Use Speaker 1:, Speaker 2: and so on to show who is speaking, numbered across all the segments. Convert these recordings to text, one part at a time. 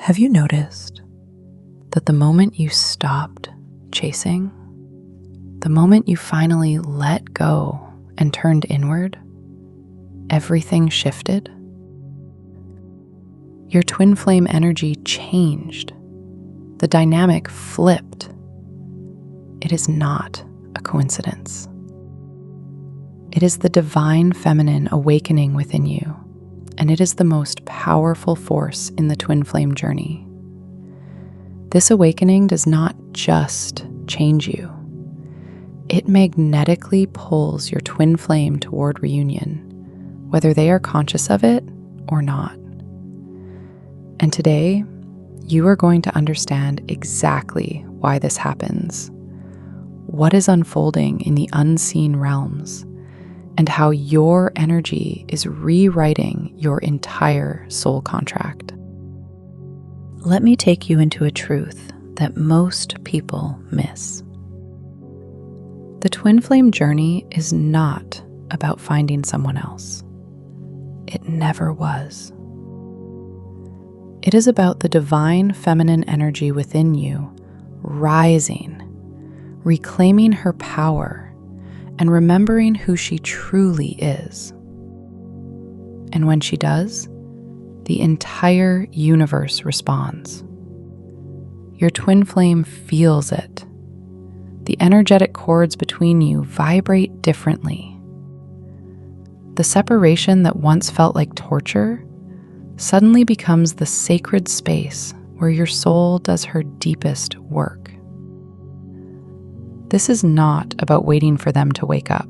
Speaker 1: Have you noticed that the moment you stopped chasing, the moment you finally let go and turned inward, everything shifted? Your twin flame energy changed. The dynamic flipped. It is not a coincidence. It is the divine feminine awakening within you, and it is the most powerful force in the twin flame journey. This awakening does not just change you. It magnetically pulls your twin flame toward reunion, whether they are conscious of it or not. And today, you are going to understand exactly why this happens, what is unfolding in the unseen realms, and how your energy is rewriting your entire soul contract. Let me take you into a truth that most people miss. The twin flame journey is not about finding someone else. It never was. It is about the divine feminine energy within you rising, reclaiming her power, and remembering who she truly is. And when she does, the entire universe responds. Your twin flame feels it. The energetic cords between you vibrate differently. The separation that once felt like torture suddenly becomes the sacred space where your soul does her deepest work. This is not about waiting for them to wake up.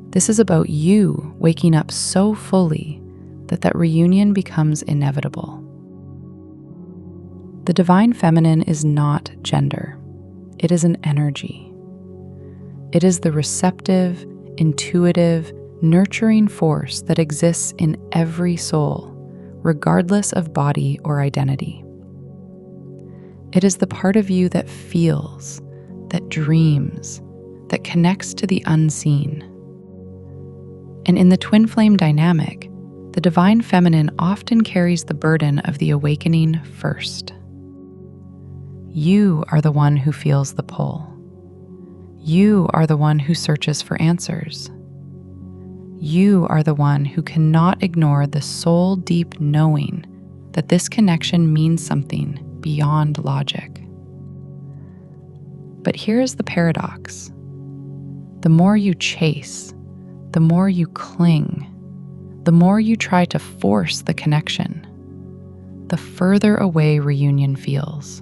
Speaker 1: This is about you waking up so fully that reunion becomes inevitable. The divine feminine is not gender. It is an energy. It is the receptive, intuitive, nurturing force that exists in every soul, regardless of body or identity. It is the part of you that feels, that dreams, that connects to the unseen. And in the twin flame dynamic, the divine feminine often carries the burden of the awakening first. You are the one who feels the pull. You are the one who searches for answers. You are the one who cannot ignore the soul deep knowing that this connection means something beyond logic. But here is the paradox. The more you chase, the more you cling, the more you try to force the connection, the further away reunion feels.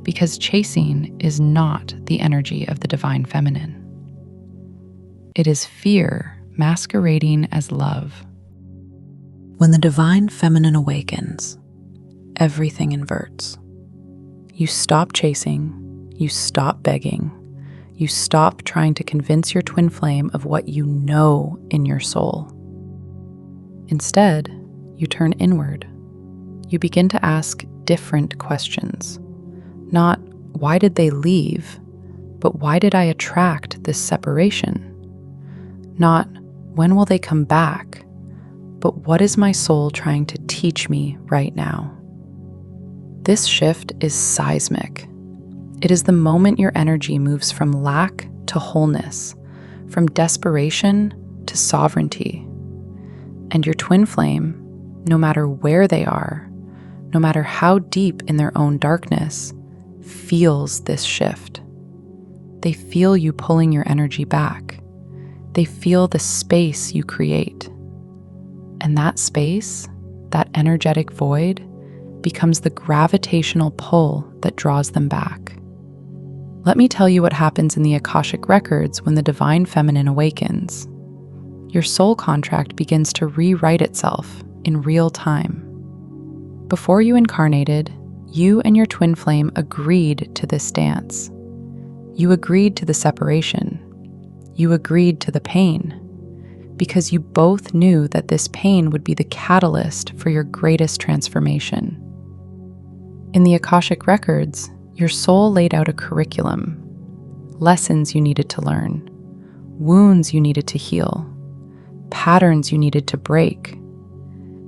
Speaker 1: Because chasing is not the energy of the divine feminine. It is fear masquerading as love. When the divine feminine awakens, everything inverts. You stop chasing, you stop begging, you stop trying to convince your twin flame of what you know in your soul. Instead, you turn inward. You begin to ask different questions. Not, why did they leave? But why did I attract this separation? Not, when will they come back? But what is my soul trying to teach me right now? This shift is seismic. It is the moment your energy moves from lack to wholeness, from desperation to sovereignty. And your twin flame, no matter where they are, no matter how deep in their own darkness, feels this shift. They feel you pulling your energy back. They feel the space you create. And that space, that energetic void, becomes the gravitational pull that draws them back. Let me tell you what happens in the Akashic Records when the divine feminine awakens. Your soul contract begins to rewrite itself in real time. Before you incarnated, you and your twin flame agreed to this dance. You agreed to the separation. You agreed to the pain, because you both knew that this pain would be the catalyst for your greatest transformation. In the Akashic Records, your soul laid out a curriculum, lessons you needed to learn, wounds you needed to heal, patterns you needed to break.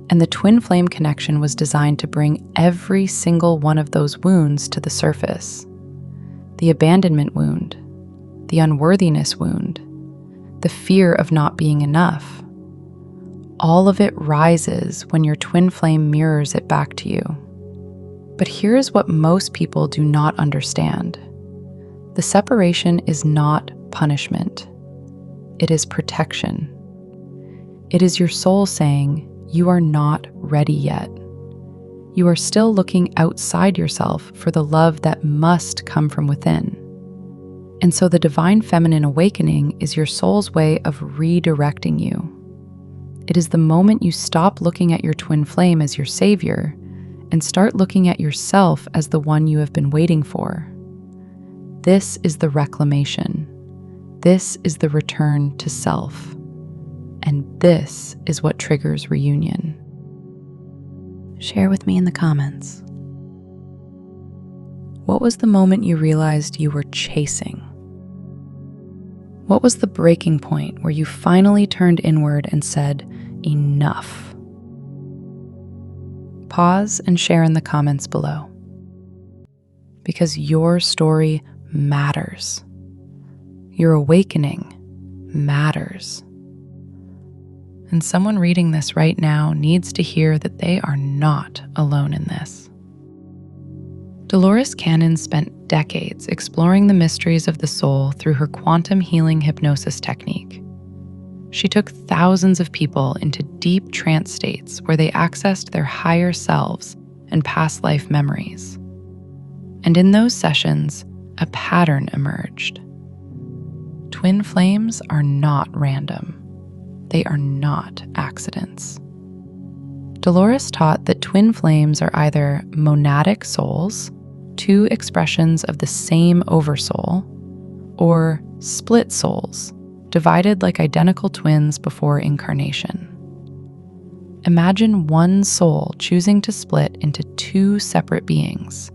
Speaker 1: And the twin flame connection was designed to bring every single one of those wounds to the surface. The abandonment wound, the unworthiness wound, the fear of not being enough. All of it rises when your twin flame mirrors it back to you. But here's what most people do not understand. The separation is not punishment. It is protection. It is your soul saying, you are not ready yet. You are still looking outside yourself for the love that must come from within. And so the divine feminine awakening is your soul's way of redirecting you. It is the moment you stop looking at your twin flame as your savior and start looking at yourself as the one you have been waiting for. This is the reclamation. This is the return to self. And this is what triggers reunion. Share with me in the comments. What was the moment you realized you were chasing? What was the breaking point where you finally turned inward and said, enough? Pause and share in the comments below. Because your story matters. Your awakening matters. And someone reading this right now needs to hear that they are not alone in this. Dolores Cannon spent decades exploring the mysteries of the soul through her quantum healing hypnosis technique. She took thousands of people into deep trance states where they accessed their higher selves and past life memories. And in those sessions, a pattern emerged. Twin flames are not random. They are not accidents. Dolores taught that twin flames are either monadic souls, two expressions of the same oversoul, or split souls, divided like identical twins before incarnation. Imagine one soul choosing to split into two separate beings,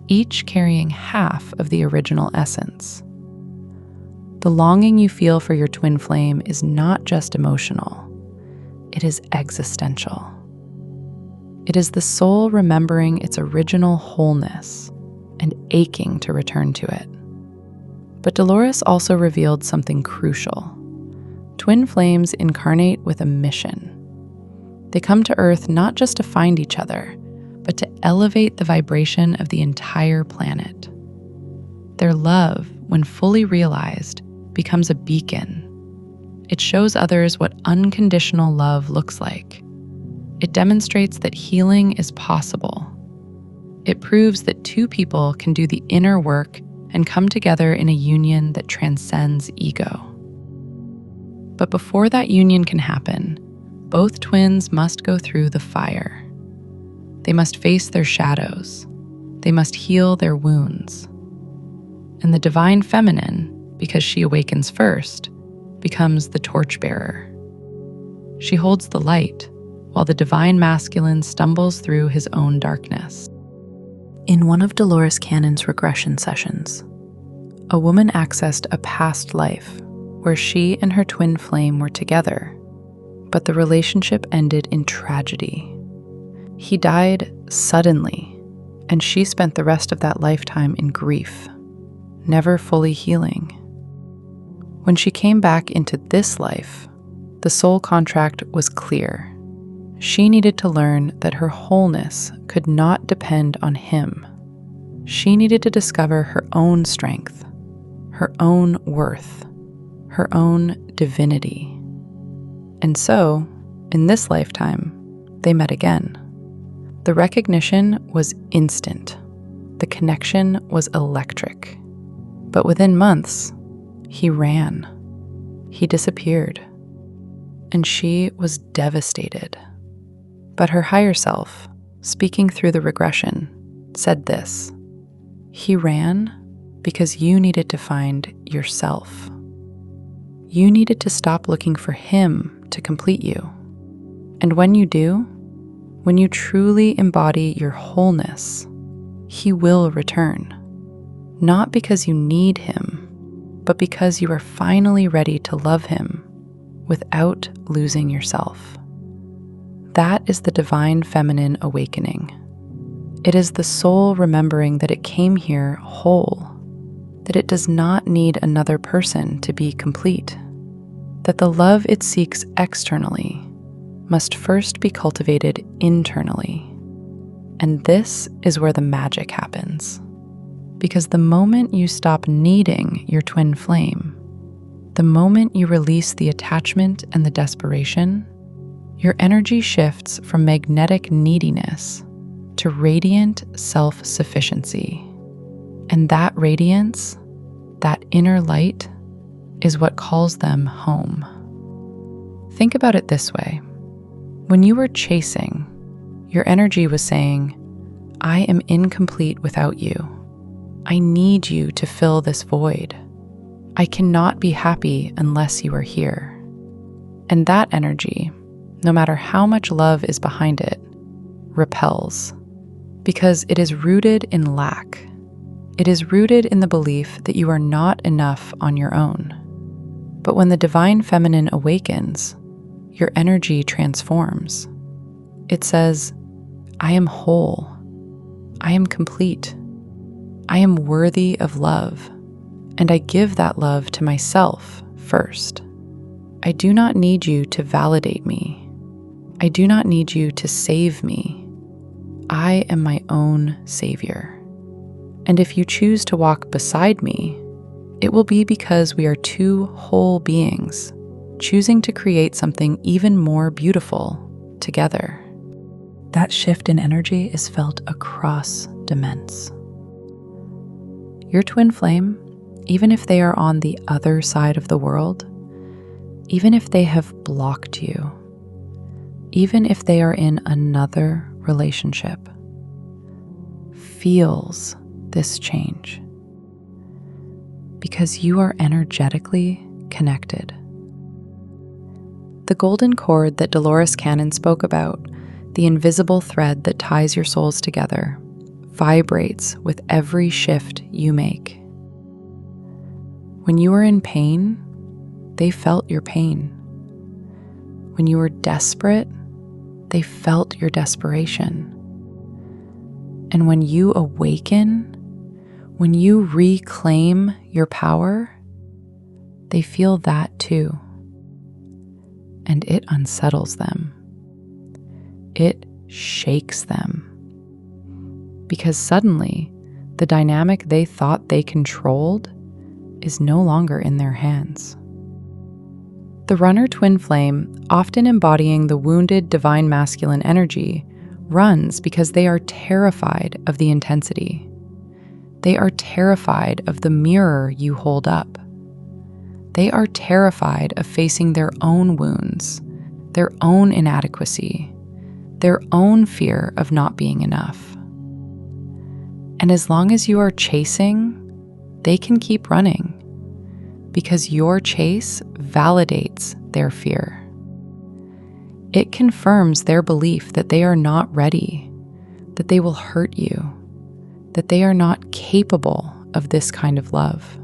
Speaker 1: each carrying half of the original essence. The longing you feel for your twin flame is not just emotional, it is existential. It is the soul remembering its original wholeness and aching to return to it. But Dolores also revealed something crucial. Twin flames incarnate with a mission. They come to Earth not just to find each other, but to elevate the vibration of the entire planet. Their love, when fully realized, becomes a beacon. It shows others what unconditional love looks like. It demonstrates that healing is possible. It proves that two people can do the inner work and come together in a union that transcends ego. But before that union can happen, both twins must go through the fire. They must face their shadows. They must heal their wounds. And the divine feminine, because she awakens first, becomes the torchbearer. She holds the light, while the divine masculine stumbles through his own darkness. In one of Dolores Cannon's regression sessions, a woman accessed a past life where she and her twin flame were together, but the relationship ended in tragedy. He died suddenly, and she spent the rest of that lifetime in grief, never fully healing. When she came back into this life, the soul contract was clear. She needed to learn that her wholeness could not depend on him. She needed to discover her own strength, her own worth, her own divinity. And so, in this lifetime, they met again. The recognition was instant. The connection was electric. But within months, he ran. He disappeared. And she was devastated. But her higher self, speaking through the regression, said this: he ran because you needed to find yourself. You needed to stop looking for him to complete you. And when you do, when you truly embody your wholeness, he will return. Not because you need him, but because you are finally ready to love him without losing yourself. That is the divine feminine awakening. It is the soul remembering that it came here whole, that it does not need another person to be complete, that the love it seeks externally must first be cultivated internally. And this is where the magic happens. Because the moment you stop needing your twin flame, the moment you release the attachment and the desperation, your energy shifts from magnetic neediness to radiant self-sufficiency. And that radiance, that inner light, is what calls them home. Think about it this way. When you were chasing, your energy was saying, I am incomplete without you. I need you to fill this void. I cannot be happy unless you are here. And that energy, no matter how much love is behind it, repels, because it is rooted in lack. It is rooted in the belief that you are not enough on your own. But when the divine feminine awakens, your energy transforms. It says, I am whole. I am complete. I am worthy of love, and I give that love to myself first. I do not need you to validate me. I do not need you to save me. I am my own savior. And if you choose to walk beside me, it will be because we are two whole beings, choosing to create something even more beautiful together. That shift in energy is felt across dimensions. Your twin flame, even if they are on the other side of the world, even if they have blocked you, even if they are in another relationship, feels this change because you are energetically connected. The golden cord that Dolores Cannon spoke about, the invisible thread that ties your souls together, vibrates with every shift you make. When you were in pain, they felt your pain. When you were desperate, they felt your desperation. And when you awaken, when you reclaim your power, they feel that too. And it unsettles them. It shakes them. Because suddenly, the dynamic they thought they controlled is no longer in their hands. The runner twin flame, often embodying the wounded divine masculine energy, runs because they are terrified of the intensity. They are terrified of the mirror you hold up. They are terrified of facing their own wounds, their own inadequacy, their own fear of not being enough. And as long as you are chasing, they can keep running because your chase validates their fear. It confirms their belief that they are not ready, that they will hurt you, that they are not capable of this kind of love.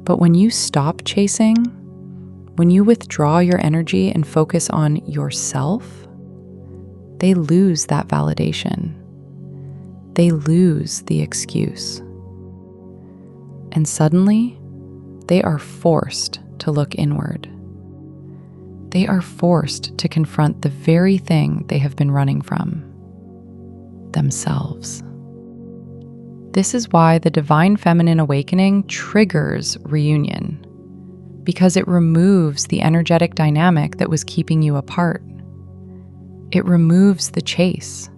Speaker 1: But when you stop chasing, when you withdraw your energy and focus on yourself, they lose that validation. They lose the excuse. And suddenly, they are forced to look inward. They are forced to confront the very thing they have been running from, themselves. This is why the divine feminine awakening triggers reunion, because it removes the energetic dynamic that was keeping you apart. It removes the chase.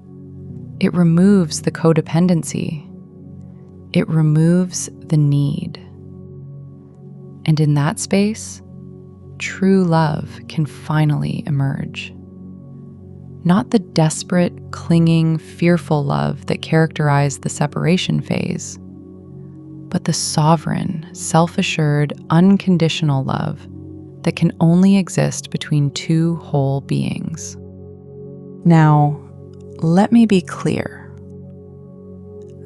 Speaker 1: It removes the codependency. It removes the need. And in that space, true love can finally emerge. Not the desperate, clinging, fearful love that characterized the separation phase, but the sovereign, self-assured, unconditional love that can only exist between two whole beings. Now, let me be clear.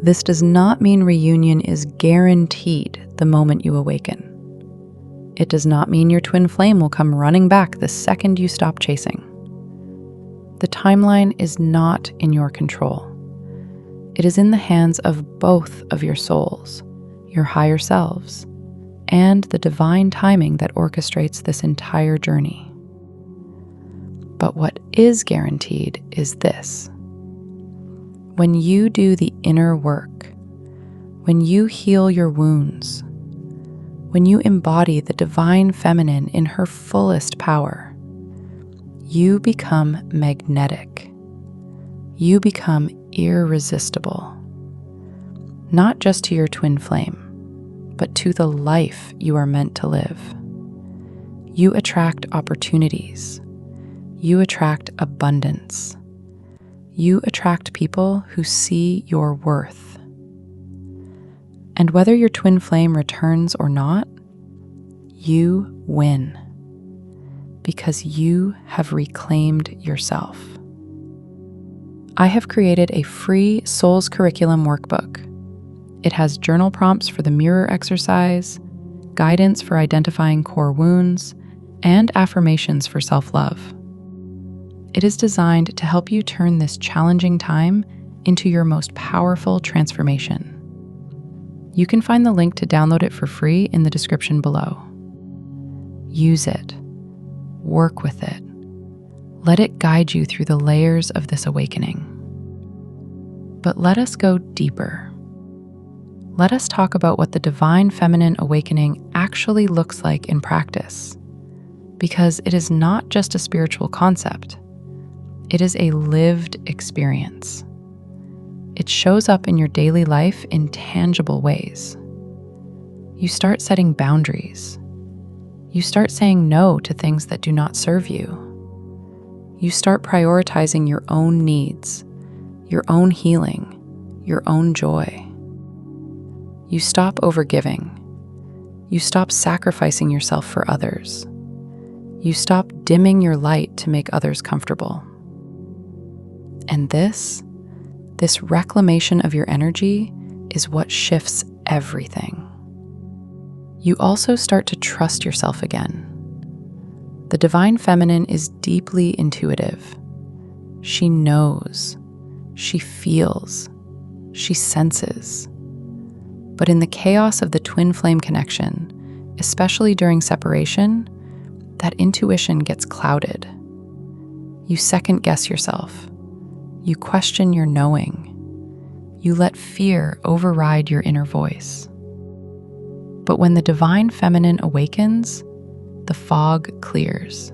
Speaker 1: This does not mean reunion is guaranteed the moment you awaken. It does not mean your twin flame will come running back the second you stop chasing. The timeline is not in your control. It is in the hands of both of your souls, your higher selves, and the divine timing that orchestrates this entire journey. But what is guaranteed is this. When you do the inner work, when you heal your wounds, when you embody the divine feminine in her fullest power, you become magnetic. You become irresistible, not just to your twin flame, but to the life you are meant to live. You attract opportunities. You attract abundance. You attract people who see your worth. And whether your twin flame returns or not, you win, because you have reclaimed yourself. I have created a free Souls Curriculum workbook. It has journal prompts for the mirror exercise, guidance for identifying core wounds, and affirmations for self-love. It is designed to help you turn this challenging time into your most powerful transformation. You can find the link to download it for free in the description below. Use it. Work with it. Let it guide you through the layers of this awakening. But let us go deeper. Let us talk about what the divine feminine awakening actually looks like in practice. Because it is not just a spiritual concept. It is a lived experience. It shows up in your daily life in tangible ways. You start setting boundaries. You start saying no to things that do not serve you. You start prioritizing your own needs, your own healing, your own joy. You stop overgiving. You stop sacrificing yourself for others. You stop dimming your light to make others comfortable. And this reclamation of your energy is what shifts everything. You also start to trust yourself again. The divine feminine is deeply intuitive. She knows, she feels, she senses. But in the chaos of the twin flame connection, especially during separation, that intuition gets clouded. You second guess yourself. You question your knowing. You let fear override your inner voice. But when the divine feminine awakens, the fog clears.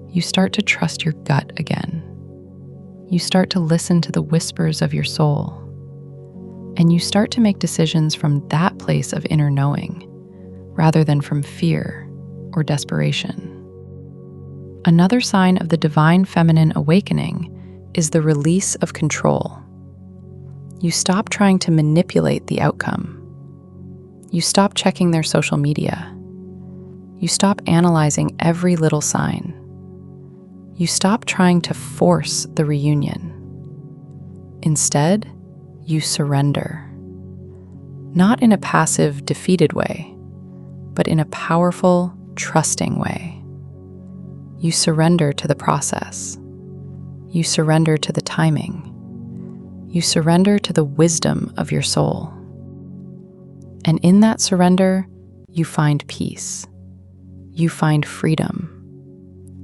Speaker 1: You start to trust your gut again. You start to listen to the whispers of your soul. And you start to make decisions from that place of inner knowing, rather than from fear or desperation. Another sign of the divine feminine awakening is the release of control. You stop trying to manipulate the outcome. You stop checking their social media. You stop analyzing every little sign. You stop trying to force the reunion. Instead, you surrender. Not in a passive, defeated way, but in a powerful, trusting way. You surrender to the process. You surrender to the timing. You surrender to the wisdom of your soul. And in that surrender, you find peace. You find freedom.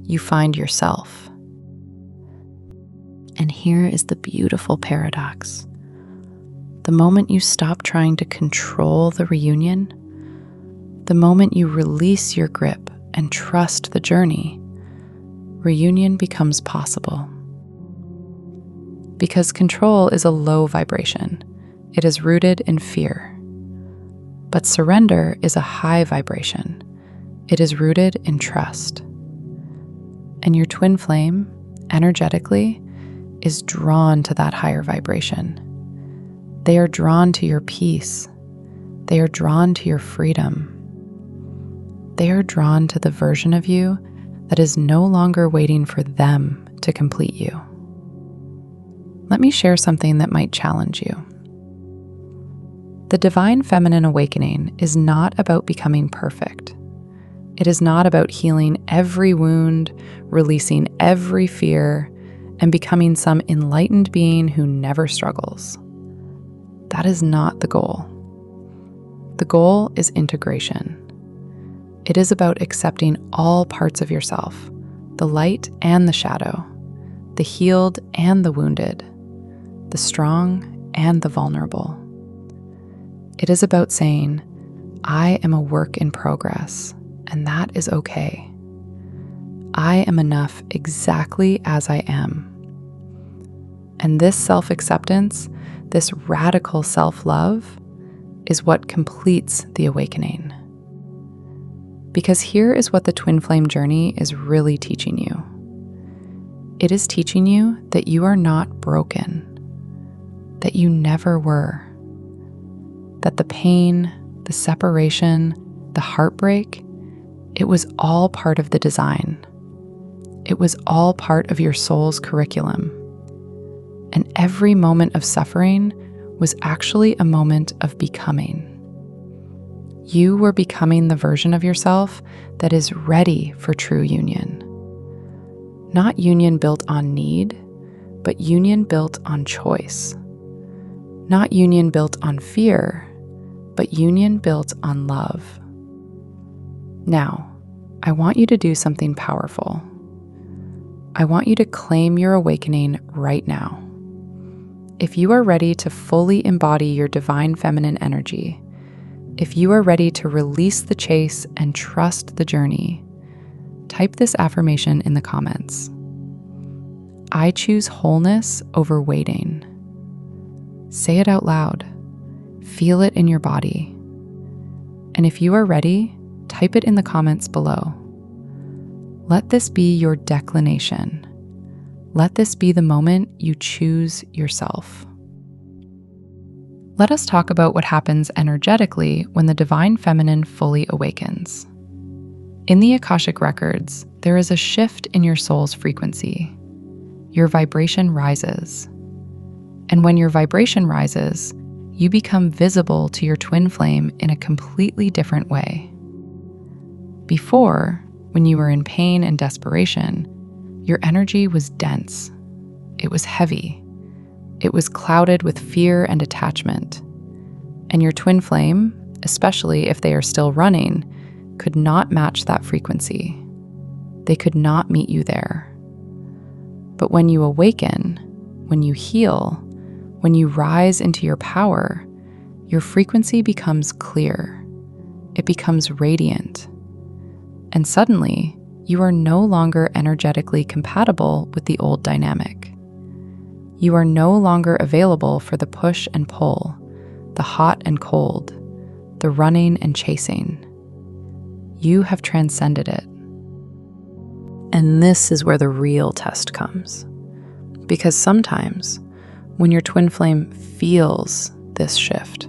Speaker 1: You find yourself. And here is the beautiful paradox. The moment you stop trying to control the reunion, the moment you release your grip and trust the journey, reunion becomes possible. Because control is a low vibration. It is rooted in fear. But surrender is a high vibration. It is rooted in trust. And your twin flame, energetically, is drawn to that higher vibration. They are drawn to your peace. They are drawn to your freedom. They are drawn to the version of you that is no longer waiting for them to complete you. Let me share something that might challenge you. The divine feminine awakening is not about becoming perfect. It is not about healing every wound, releasing every fear, and becoming some enlightened being who never struggles. That is not the goal. The goal is integration. It is about accepting all parts of yourself, the light and the shadow, the healed and the wounded, the strong and the vulnerable. It is about saying, I am a work in progress, and that is okay. I am enough exactly as I am. And this self-acceptance, this radical self-love, is what completes the awakening. Because here is what the twin flame journey is really teaching you. It is teaching you that you are not broken, that you never were, that the pain, the separation, the heartbreak, it was all part of the design. It was all part of your soul's curriculum. And every moment of suffering was actually a moment of becoming. You were becoming the version of yourself that is ready for true union. Not union built on need, but union built on choice. Not union built on fear, but union built on love. Now, I want you to do something powerful. I want you to claim your awakening right now. If you are ready to fully embody your divine feminine energy, if you are ready to release the chase and trust the journey, type this affirmation in the comments. I choose wholeness over waiting. Say it out loud. Feel it in your body. And if you are ready, type it in the comments below. Let this be your declination. Let this be the moment you choose yourself. Let us talk about what happens energetically when the divine feminine fully awakens. In the Akashic Records, there is a shift in your soul's frequency. Your vibration rises. And when your vibration rises, you become visible to your twin flame in a completely different way. Before, when you were in pain and desperation, your energy was dense. It was heavy. It was clouded with fear and attachment. And your twin flame, especially if they are still running, could not match that frequency. They could not meet you there. But when you awaken, when you heal, when you rise into your power, your frequency becomes clear. It becomes radiant. And suddenly, you are no longer energetically compatible with the old dynamic. You are no longer available for the push and pull, the hot and cold, the running and chasing. You have transcended it. And this is where the real test comes. Because sometimes, when your twin flame feels this shift,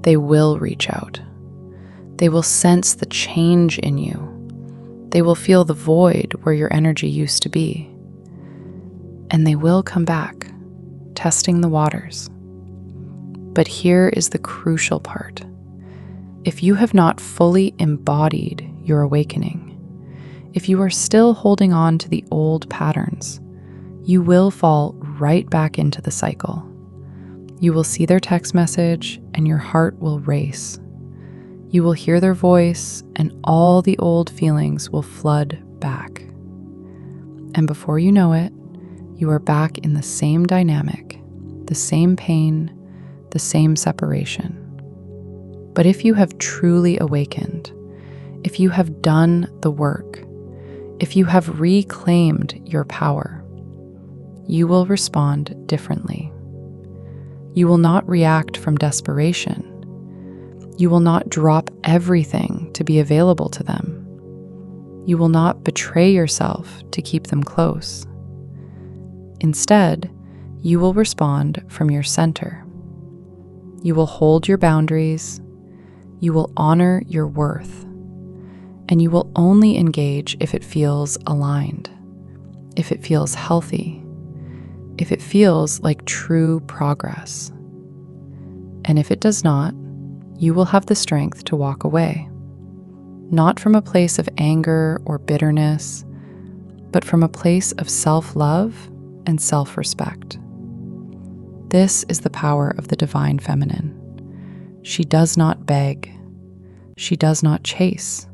Speaker 1: they will reach out. They will sense the change in you. They will feel the void where your energy used to be. And they will come back, testing the waters. But here is the crucial part. If you have not fully embodied your awakening, if you are still holding on to the old patterns, you will fall right back into the cycle. You will see their text message and your heart will race. You will hear their voice and all the old feelings will flood back. And before you know it, you are back in the same dynamic, the same pain, the same separation. But if you have truly awakened, if you have done the work, if you have reclaimed your power, you will respond differently. You will not react from desperation. You will not drop everything to be available to them. You will not betray yourself to keep them close. Instead, you will respond from your center. You will hold your boundaries. You will honor your worth. And you will only engage if it feels aligned, if it feels healthy, if it feels like true progress. And if it does not, you will have the strength to walk away, not from a place of anger or bitterness, but from a place of self-love and self-respect. This is the power of the divine feminine. She does not beg. She does not chase.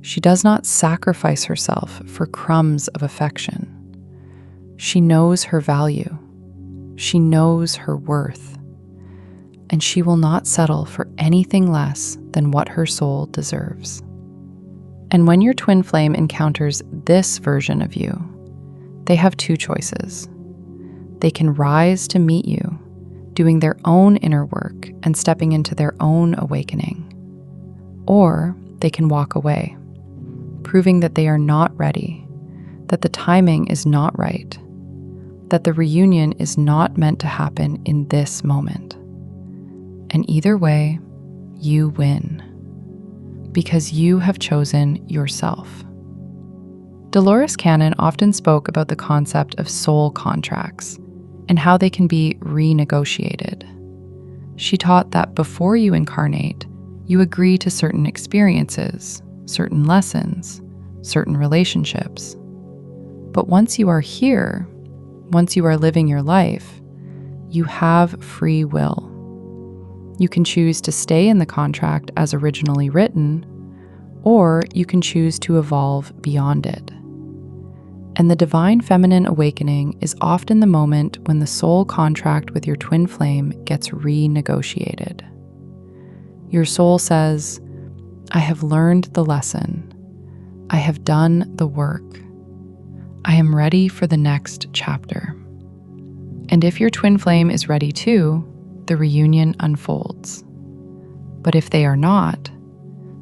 Speaker 1: She does not sacrifice herself for crumbs of affection. She knows her value. She knows her worth. And she will not settle for anything less than what her soul deserves. And when your twin flame encounters this version of you, they have two choices. They can rise to meet you, doing their own inner work and stepping into their own awakening. Or they can walk away, proving that they are not ready, that the timing is not right, that the reunion is not meant to happen in this moment. And either way, you win, because you have chosen yourself. Dolores Cannon often spoke about the concept of soul contracts and how they can be renegotiated. She taught that before you incarnate, you agree to certain experiences, certain lessons, certain relationships. But once you are here, once you are living your life, you have free will. You can choose to stay in the contract as originally written, or you can choose to evolve beyond it. And the divine feminine awakening is often the moment when the soul contract with your twin flame gets renegotiated. Your soul says, I have learned the lesson. I have done the work. I am ready for the next chapter. And if your twin flame is ready too, the reunion unfolds. But if they are not,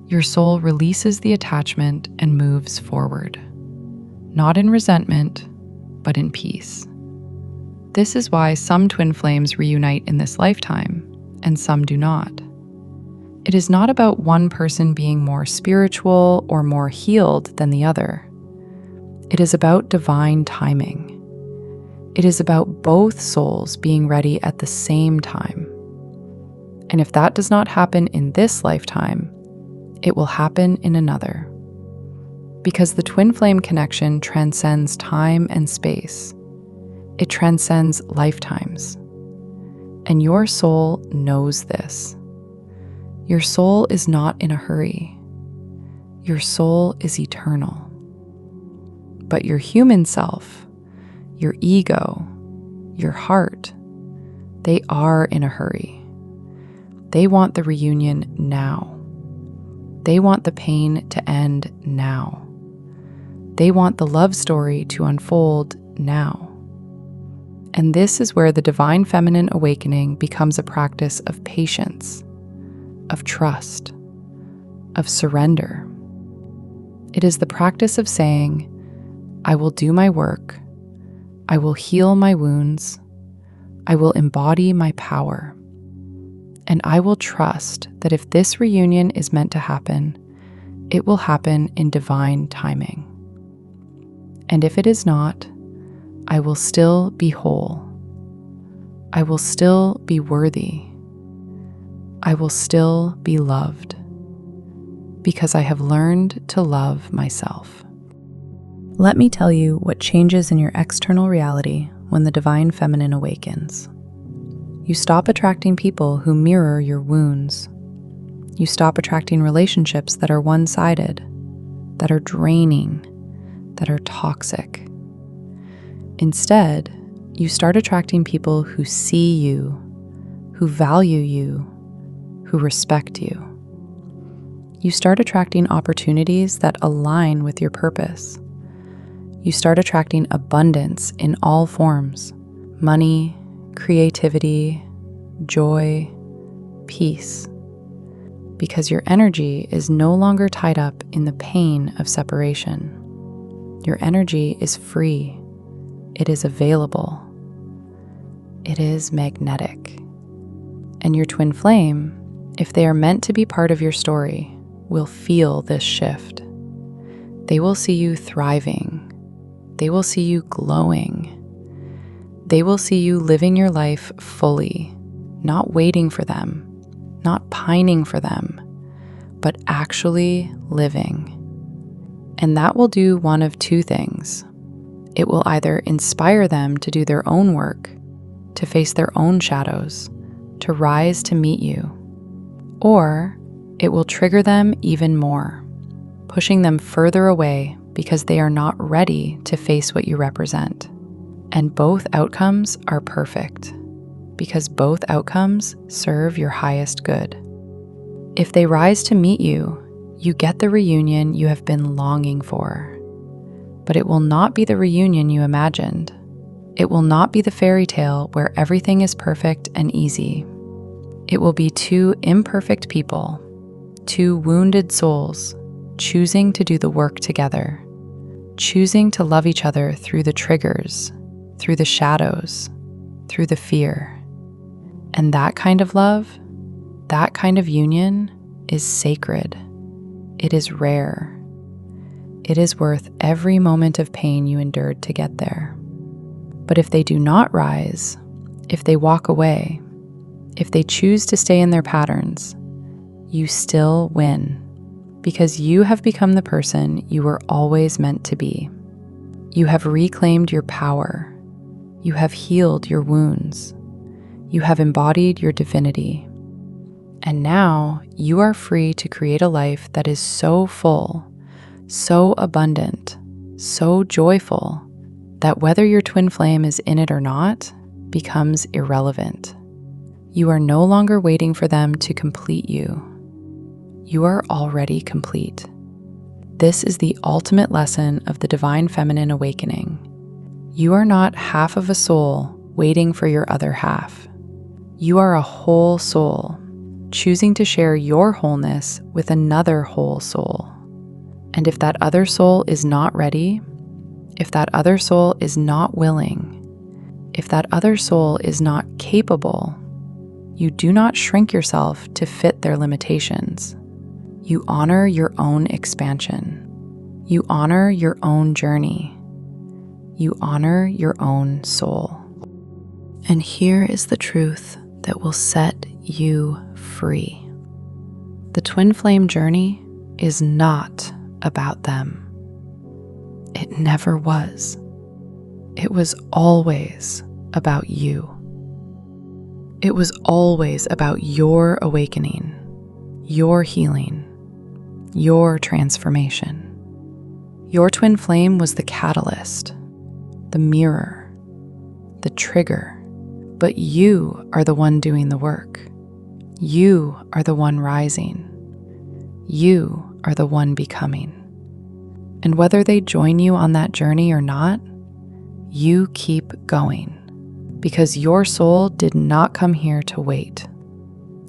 Speaker 1: your soul releases the attachment and moves forward. Not in resentment, but in peace. This is why some twin flames reunite in this lifetime, and some do not. It is not about one person being more spiritual or more healed than the other. It is about divine timing. It is about both souls being ready at the same time. And if that does not happen in this lifetime, it will happen in another. Because the twin flame connection transcends time and space. It transcends lifetimes. And your soul knows this. Your soul is not in a hurry. Your soul is eternal. But your human self, your ego, your heart, they are in a hurry. They want the reunion now. They want the pain to end now. They want the love story to unfold now. And this is where the divine feminine awakening becomes a practice of patience, of trust, of surrender. It is the practice of saying, I will do my work, I will heal my wounds, I will embody my power, and I will trust that if this reunion is meant to happen, it will happen in divine timing. And if it is not, I will still be whole. I will still be worthy. I will still be loved, because I have learned to love myself. Let me tell you what changes in your external reality when the divine feminine awakens. You stop attracting people who mirror your wounds. You stop attracting relationships that are one-sided, that are draining, that are toxic. Instead, you start attracting people who see you, who value you, who respect you. You start attracting opportunities that align with your purpose. You start attracting abundance in all forms: money, creativity, joy, peace. Because your energy is no longer tied up in the pain of separation. Your energy is free. It is available. It is magnetic. And your twin flame, if they are meant to be part of your story, will feel this shift. They will see you thriving. They will see you glowing. They will see you living your life fully, not waiting for them, not pining for them, but actually living. And that will do one of two things. It will either inspire them to do their own work, to face their own shadows, to rise to meet you, or it will trigger them even more, pushing them further away because they are not ready to face what you represent. And both outcomes are perfect, because both outcomes serve your highest good. If they rise to meet you, you get the reunion you have been longing for. But it will not be the reunion you imagined. It will not be the fairy tale where everything is perfect and easy. It will be two imperfect people, two wounded souls, choosing to do the work together, choosing to love each other through the triggers, through the shadows, through the fear. And that kind of love, that kind of union is sacred. It is rare. It is worth every moment of pain you endured to get there. But if they do not rise, if they walk away, if they choose to stay in their patterns, you still win, because you have become the person you were always meant to be. You have reclaimed your power. You have healed your wounds. You have embodied your divinity. And now you are free to create a life that is so full, so abundant, so joyful, that whether your twin flame is in it or not becomes irrelevant. You are no longer waiting for them to complete you. You are already complete. This is the ultimate lesson of the Divine Feminine Awakening. You are not half of a soul waiting for your other half. You are a whole soul, choosing to share your wholeness with another whole soul. And if that other soul is not ready, if that other soul is not willing, if that other soul is not capable, you do not shrink yourself to fit their limitations. You honor your own expansion. You honor your own journey. You honor your own soul. And here is the truth that will set you free. The twin flame journey is not about them. It never was. It was always about you. It was always about your awakening, your healing, your transformation. Your twin flame was the catalyst, the mirror, the trigger, but you are the one doing the work. You are the one rising. You are the one becoming. And whether they join you on that journey or not, you keep going, because your soul did not come here to wait.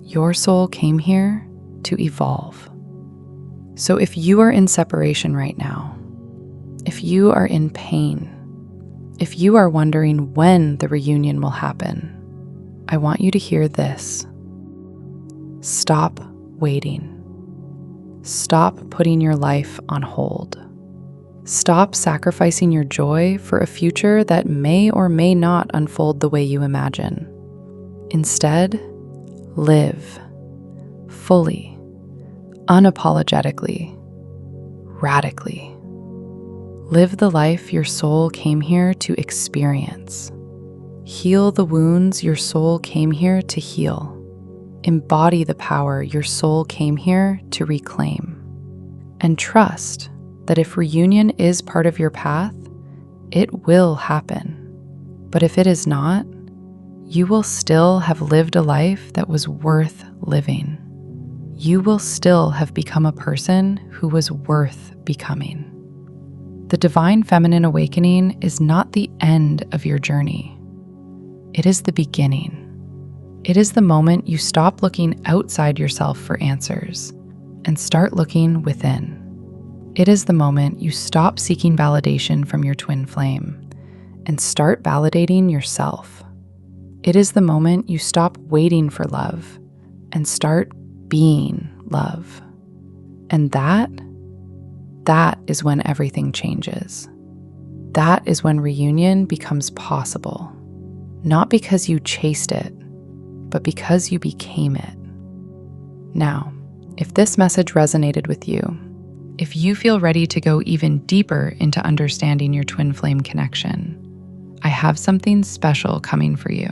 Speaker 1: Your soul came here to evolve. So if you are in separation right now, if you are in pain, if you are wondering when the reunion will happen, I want you to hear this. Stop waiting. Stop putting your life on hold. Stop sacrificing your joy for a future that may or may not unfold the way you imagine. Instead, live fully, unapologetically, radically. Live the life your soul came here to experience. Heal the wounds your soul came here to heal. Embody the power your soul came here to reclaim. And trust that if reunion is part of your path, it will happen. But if it is not, you will still have lived a life that was worth living. You will still have become a person who was worth becoming. The Divine Feminine Awakening is not the end of your journey. It is the beginning. It is the moment you stop looking outside yourself for answers and start looking within. It is the moment you stop seeking validation from your twin flame and start validating yourself. It is the moment you stop waiting for love and start being love. And that is when everything changes. That is when reunion becomes possible, not because you chased it, but because you became it. Now, if this message resonated with you, If you feel ready to go even deeper into understanding your twin flame connection, I have something special coming for you.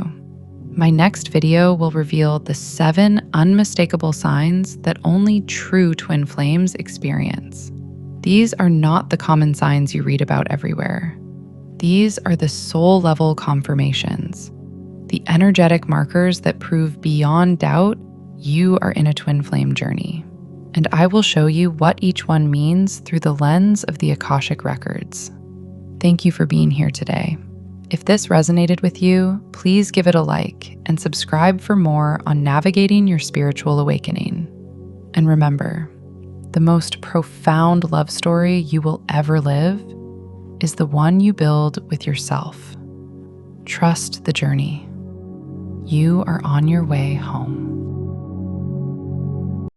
Speaker 1: My next video will reveal the 7 unmistakable signs that only true twin flames experience. These are not the common signs you read about everywhere. These are the soul-level confirmations, the energetic markers that prove beyond doubt you are in a twin flame journey. And I will show you what each one means through the lens of the Akashic Records. Thank you for being here today. If this resonated with you, please give it a like and subscribe for more on navigating your spiritual awakening. And remember, the most profound love story you will ever live is the one you build with yourself. Trust the journey. You are on your way home.